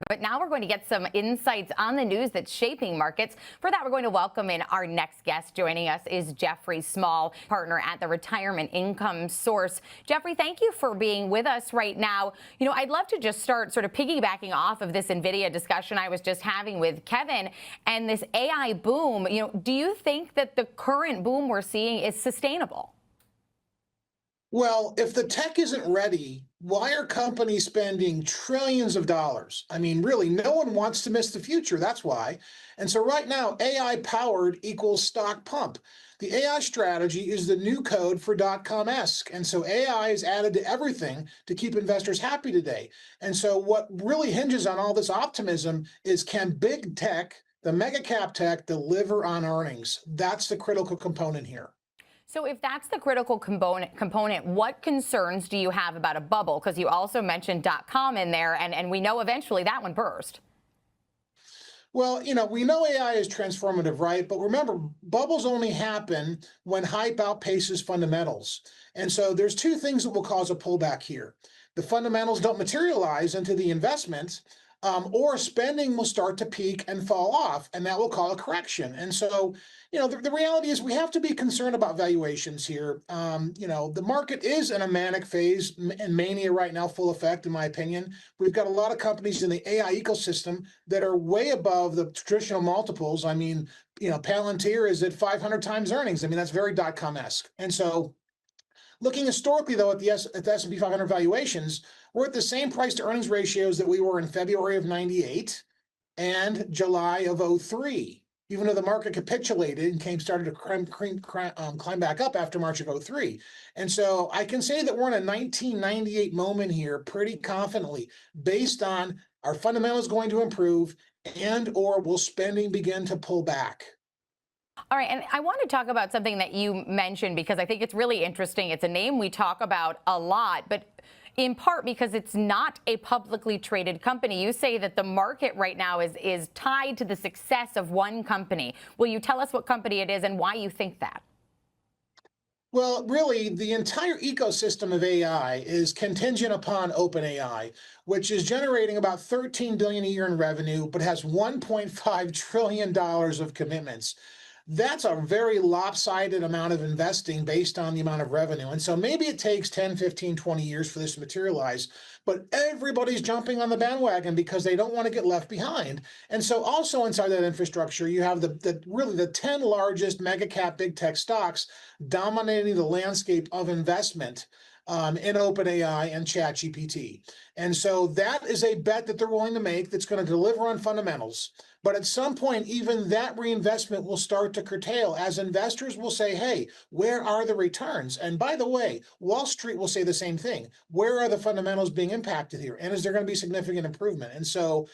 But now we're going to get some insights on the news that's shaping markets. For that, we're going to welcome in our next guest. Joining us is Jeffrey Small, partner at the Retirement Income Source. Jeffrey, thank you for being with us right now. I'd love to just start sort of piggybacking off of this Nvidia discussion I was just having with Kevin and this AI boom. Do you think that the current boom we're seeing is sustainable? Well, if the tech isn't ready, why are companies spending trillions of dollars? I mean, really, no one wants to miss the future. That's why. And so right now, AI powered equals stock pump. The AI strategy is the new code for dot-com-esque. And so AI is added to everything to keep investors happy today. And so what really hinges on all this optimism is, can big tech, the mega cap tech, deliver on earnings? That's the critical component here. So if that's the critical component, what concerns do you have about a bubble? Because you also mentioned .com in there, and we know eventually that one burst. Well, we know AI is transformative, right? But remember, bubbles only happen when hype outpaces fundamentals. And so there's two things that will cause a pullback here. The fundamentals don't materialize into the investment, or spending will start to peak and fall off, and that will cause a correction. And so, the reality is we have to be concerned about valuations here. The market is in a manic phase and mania right now, full effect, in my opinion. We've got a lot of companies in the AI ecosystem that are way above the traditional multiples. I mean, Palantir is at 500 times earnings. I mean, that's very dot-com-esque. And so, looking historically, though, at the S&P 500 valuations, we're at the same price to earnings ratios that we were in February of 98 and July of 03, even though the market capitulated and started to climb back up after March of 03. And so I can say that we're in a 1998 moment here pretty confidently, based on our fundamentals going to improve and or will spending begin to pull back. All right, and I want to talk about something that you mentioned because I think it's really interesting. It's a name we talk about a lot, but in part because it's not a publicly traded company. You say that the market right now is tied to the success of one company. Will you tell us what company it is and why you think that? Well, really, the entire ecosystem of AI is contingent upon OpenAI, which is generating about $13 billion a year in revenue, but has $1.5 trillion of commitments. That's a very lopsided amount of investing based on the amount of revenue. And so maybe it takes 10, 15, 20 years for this to materialize, but everybody's jumping on the bandwagon because they don't want to get left behind. And so also inside that infrastructure, you have really the 10 largest mega cap big tech stocks dominating the landscape of investment in OpenAI and ChatGPT. And so that is a bet that they're willing to make that's going to deliver on fundamentals. But at some point, even that reinvestment will start to curtail as investors will say, hey, where are the returns? And by the way, Wall Street will say the same thing. Where are the fundamentals being impacted here? And is there going to be significant improvement? And so,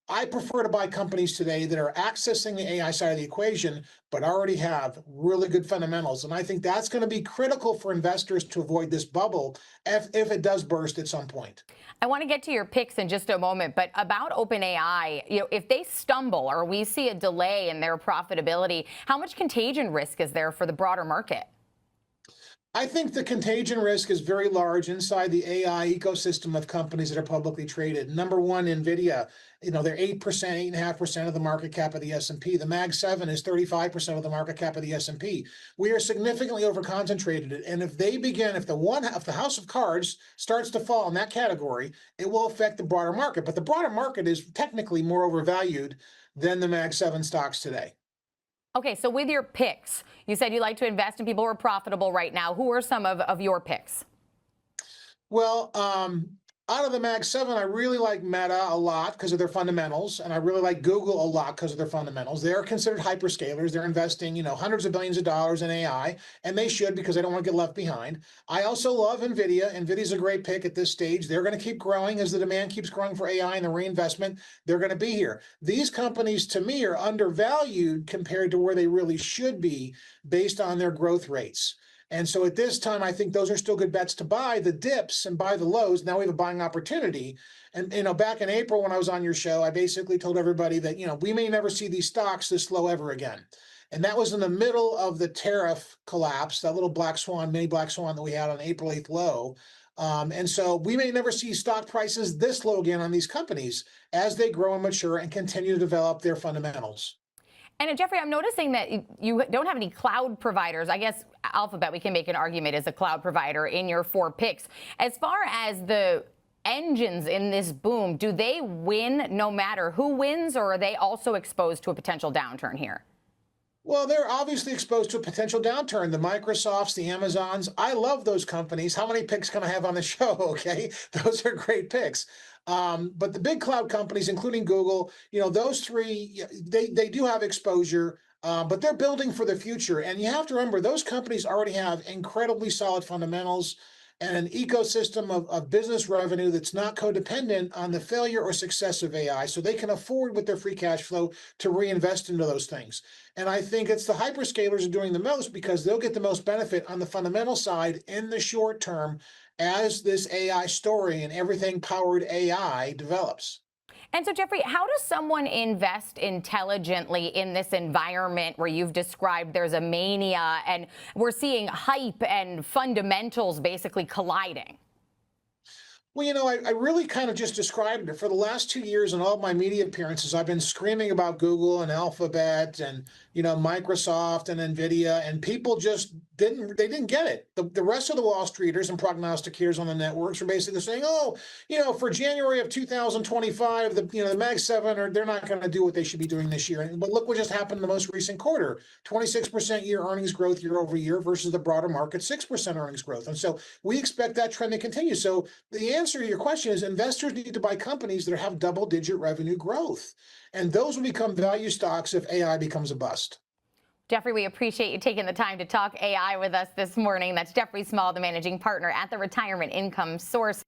I prefer to buy companies today that are accessing the AI side of the equation, but already have really good fundamentals. And I think that's going to be critical for investors to avoid this bubble if it does burst at some point. I want to get to your picks in just a moment, but about OpenAI, if they stumble or we see a delay in their profitability, how much contagion risk is there for the broader market? I think the contagion risk is very large inside the AI ecosystem of companies that are publicly traded. Number one, Nvidia, they're 8%, 8.5% of the market cap of the S&P. The Mag 7 is 35% of the market cap of the S&P. We are significantly overconcentrated. And if the house of cards starts to fall in that category, it will affect the broader market. But the broader market is technically more overvalued than the Mag 7 stocks today. Okay, so with your picks, you said you like to invest in people who are profitable right now. Who are some of your picks? Well, out of the Mag 7, I really like Meta a lot because of their fundamentals, and I really like Google a lot because of their fundamentals. They are considered hyperscalers. They're investing, hundreds of billions of dollars in AI, and they should because they don't want to get left behind. I also love Nvidia. Nvidia's a great pick at this stage. They're going to keep growing as the demand keeps growing for AI and the reinvestment. They're going to be here. These companies, to me, are undervalued compared to where they really should be based on their growth rates. And so at this time, I think those are still good bets to buy the dips and buy the lows. Now we have a buying opportunity. And, back in April when I was on your show, I basically told everybody that, we may never see these stocks this low ever again. And that was in the middle of the tariff collapse, that little black swan, mini black swan that we had on April 8th low. And so we may never see stock prices this low again on these companies as they grow and mature and continue to develop their fundamentals. And Jeffrey, I'm noticing that you don't have any cloud providers. I guess Alphabet, we can make an argument, as a cloud provider in your 4 picks. As far as the engines in this boom, do they win no matter who wins, or are they also exposed to a potential downturn here? Well, they're obviously exposed to a potential downturn. The Microsofts, the Amazons. I love those companies. How many picks can I have on the show? Okay, those are great picks. But the big cloud companies, including Google, those three, they do have exposure, but they're building for the future. And you have to remember, those companies already have incredibly solid fundamentals and an ecosystem of business revenue that's not codependent on the failure or success of AI. So they can afford with their free cash flow to reinvest into those things. And I think it's the hyperscalers are doing the most because they'll get the most benefit on the fundamental side in the short term as this AI story and everything powered AI develops. And so, Jeffrey, how does someone invest intelligently in this environment where you've described there's a mania and we're seeing hype and fundamentals basically colliding? Well, I really kind of just described it. For the last 2 years in all my media appearances, I've been screaming about Google and Alphabet and, Microsoft and Nvidia, and people just didn't get it. The rest of the Wall Streeters and prognosticators on the networks are basically saying, oh, for January of 2025, the Mag 7 they're not going to do what they should be doing this year. But look what just happened in the most recent quarter, 26% year earnings growth year over year versus the broader market, 6% earnings growth. And so we expect that trend to continue. So the answer to your question is investors need to buy companies that have double-digit revenue growth. And those will become value stocks if AI becomes a bust. Jeffrey, we appreciate you taking the time to talk AI with us this morning. That's Jeffrey Small, the managing partner at the Retirement Income Source.